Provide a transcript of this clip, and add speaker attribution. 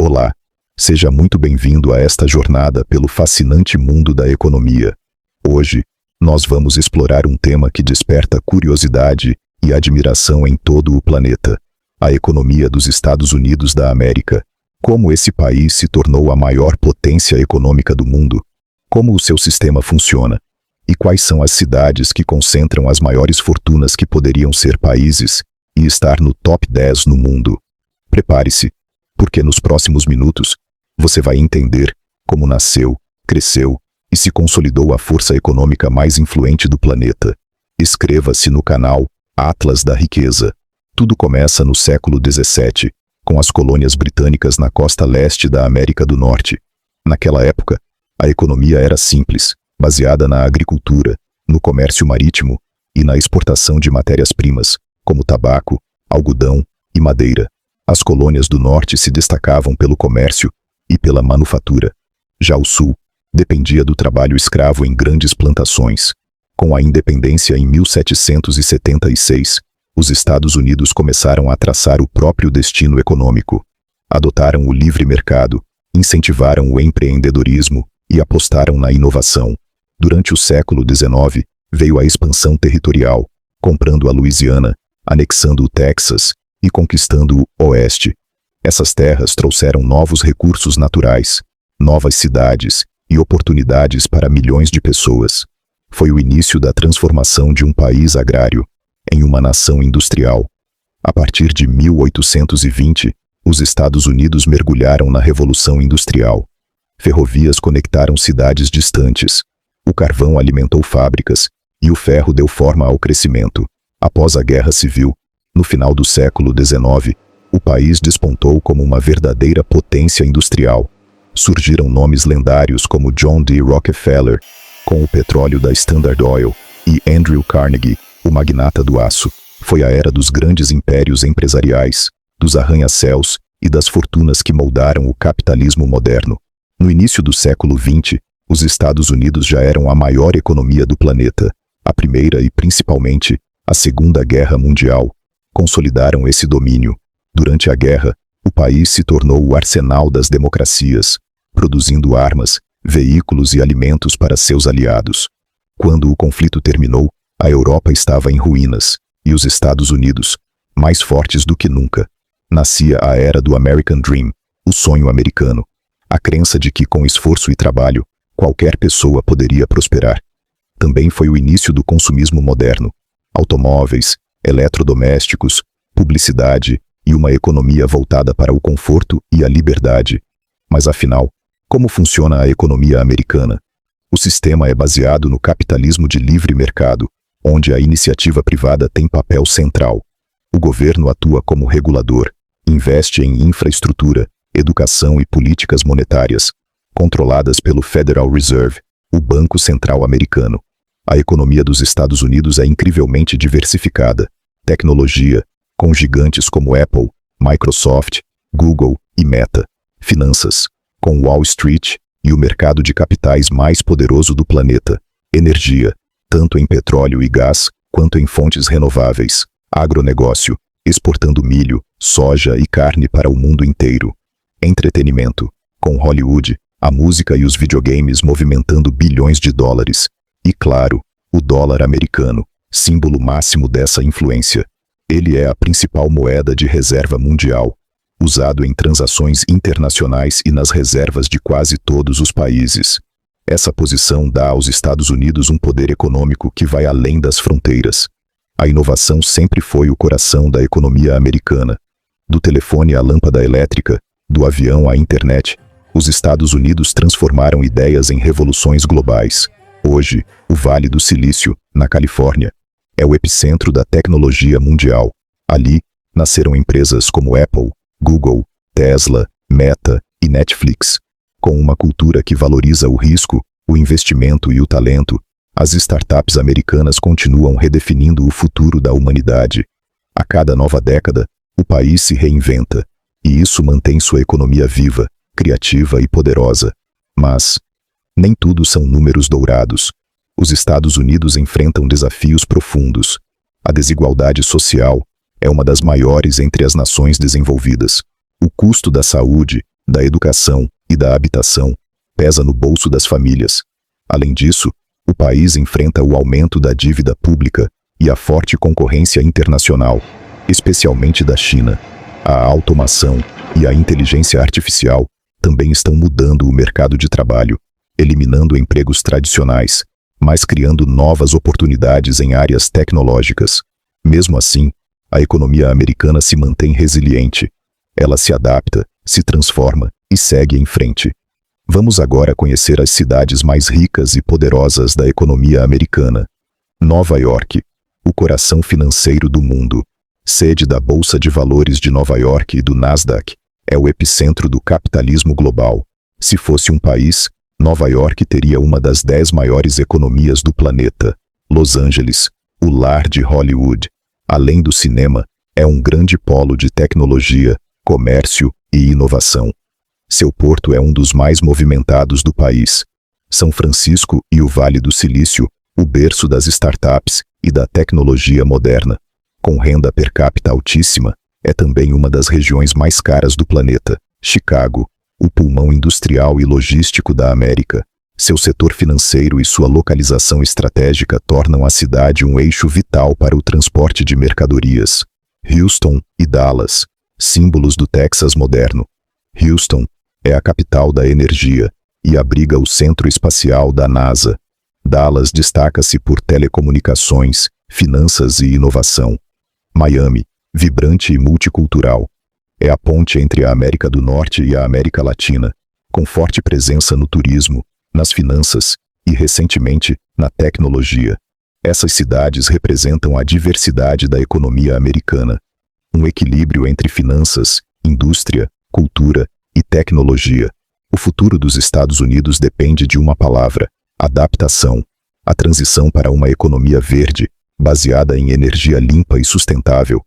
Speaker 1: Olá, seja muito bem-vindo a esta jornada pelo fascinante mundo da economia. Hoje, nós vamos explorar um tema que desperta curiosidade e admiração em todo o planeta: a economia dos Estados Unidos da América. Como esse país se tornou a maior potência econômica do mundo, como o seu sistema funciona, e quais são as cidades que concentram as maiores fortunas que poderiam ser países e estar no top 10 no mundo. Prepare-se, porque nos próximos minutos, você vai entender como nasceu, cresceu e se consolidou a força econômica mais influente do planeta. Inscreva-se no canal Atlas da Riqueza. Tudo começa no século XVII, com as colônias britânicas na costa leste da América do Norte. Naquela época, a economia era simples, baseada na agricultura, no comércio marítimo e na exportação de matérias-primas, como tabaco, algodão e madeira. As colônias do norte se destacavam pelo comércio e pela manufatura. Já o sul dependia do trabalho escravo em grandes plantações. Com a independência em 1776, os Estados Unidos começaram a traçar o próprio destino econômico. Adotaram o livre mercado, incentivaram o empreendedorismo e apostaram na inovação. Durante o século XIX, veio a expansão territorial, comprando a Louisiana, anexando o Texas e conquistando o Oeste. Essas terras trouxeram novos recursos naturais, novas cidades e oportunidades para milhões de pessoas. Foi o início da transformação de um país agrário em uma nação industrial. A partir de 1820, os Estados Unidos mergulharam na Revolução Industrial. Ferrovias conectaram cidades distantes, o carvão alimentou fábricas e o ferro deu forma ao crescimento. Após a Guerra Civil, no final do século XIX, o país despontou como uma verdadeira potência industrial. Surgiram nomes lendários como John D. Rockefeller, com o petróleo da Standard Oil, e Andrew Carnegie, o magnata do aço. Foi a era dos grandes impérios empresariais, dos arranha-céus e das fortunas que moldaram o capitalismo moderno. No início do século XX, os Estados Unidos já eram a maior economia do planeta. A Primeira e, principalmente, a Segunda Guerra Mundial consolidaram esse domínio. Durante a guerra, o país se tornou o arsenal das democracias, produzindo armas, veículos e alimentos para seus aliados. Quando o conflito terminou, a Europa estava em ruínas, e os Estados Unidos, mais fortes do que nunca. Nascia a era do American Dream, o sonho americano. A crença de que, com esforço e trabalho, qualquer pessoa poderia prosperar. Também foi o início do consumismo moderno. Automóveis, eletrodomésticos, publicidade e uma economia voltada para o conforto e a liberdade. Mas afinal, como funciona a economia americana? O sistema é baseado no capitalismo de livre mercado, onde a iniciativa privada tem papel central. O governo atua como regulador, investe em infraestrutura, educação e políticas monetárias, controladas pelo Federal Reserve, o Banco Central Americano. A economia dos Estados Unidos é incrivelmente diversificada. Tecnologia, com gigantes como Apple, Microsoft, Google e Meta. Finanças, com Wall Street e o mercado de capitais mais poderoso do planeta. Energia, tanto em petróleo e gás, quanto em fontes renováveis. Agronegócio, exportando milho, soja e carne para o mundo inteiro. Entretenimento, com Hollywood, a música e os videogames movimentando bilhões de dólares. E claro, o dólar americano, símbolo máximo dessa influência. Ele é a principal moeda de reserva mundial, usado em transações internacionais e nas reservas de quase todos os países. Essa posição dá aos Estados Unidos um poder econômico que vai além das fronteiras. A inovação sempre foi o coração da economia americana. Do telefone à lâmpada elétrica, do avião à internet, os Estados Unidos transformaram ideias em revoluções globais. Hoje, o Vale do Silício, na Califórnia, é o epicentro da tecnologia mundial. Ali, nasceram empresas como Apple, Google, Tesla, Meta e Netflix. Com uma cultura que valoriza o risco, o investimento e o talento, as startups americanas continuam redefinindo o futuro da humanidade. A cada nova década, o país se reinventa, e isso mantém sua economia viva, criativa e poderosa. Mas nem tudo são números dourados. Os Estados Unidos enfrentam desafios profundos. A desigualdade social é uma das maiores entre as nações desenvolvidas. O custo da saúde da educação e da habitação, pesa no bolso das famílias. Além disso, o país enfrenta o aumento da dívida pública e a forte concorrência internacional, especialmente da China. A automação e a inteligência artificial também estão mudando o mercado de trabalho, eliminando empregos tradicionais, mas criando novas oportunidades em áreas tecnológicas. Mesmo assim, a economia americana se mantém resiliente. Ela se adapta, se transforma e segue em frente. Vamos agora conhecer as cidades mais ricas e poderosas da economia americana. Nova York, o coração financeiro do mundo. Sede da Bolsa de Valores de Nova York e do Nasdaq, é o epicentro do capitalismo global. Se fosse um país, Nova York teria uma das 10 maiores economias do planeta. Los Angeles, o lar de Hollywood. Além do cinema, é um grande polo de tecnologia, comércio e inovação. Seu porto é um dos mais movimentados do país. São Francisco e o Vale do Silício, o berço das startups e da tecnologia moderna. Com renda per capita altíssima, é também uma das regiões mais caras do planeta. Chicago, o pulmão industrial e logístico da América. Seu setor financeiro e sua localização estratégica tornam a cidade um eixo vital para o transporte de mercadorias. Houston e Dallas, símbolos do Texas moderno. Houston é a capital da energia e abriga o centro espacial da NASA. Dallas destaca-se por telecomunicações, finanças e inovação. Miami, vibrante e multicultural. É a ponte entre a América do Norte e a América Latina, com forte presença no turismo, nas finanças e, recentemente, na tecnologia. Essas cidades representam a diversidade da economia americana. Um equilíbrio entre finanças, indústria, cultura e tecnologia. O futuro dos Estados Unidos depende de uma palavra: adaptação. A transição para uma economia verde, baseada em energia limpa e sustentável,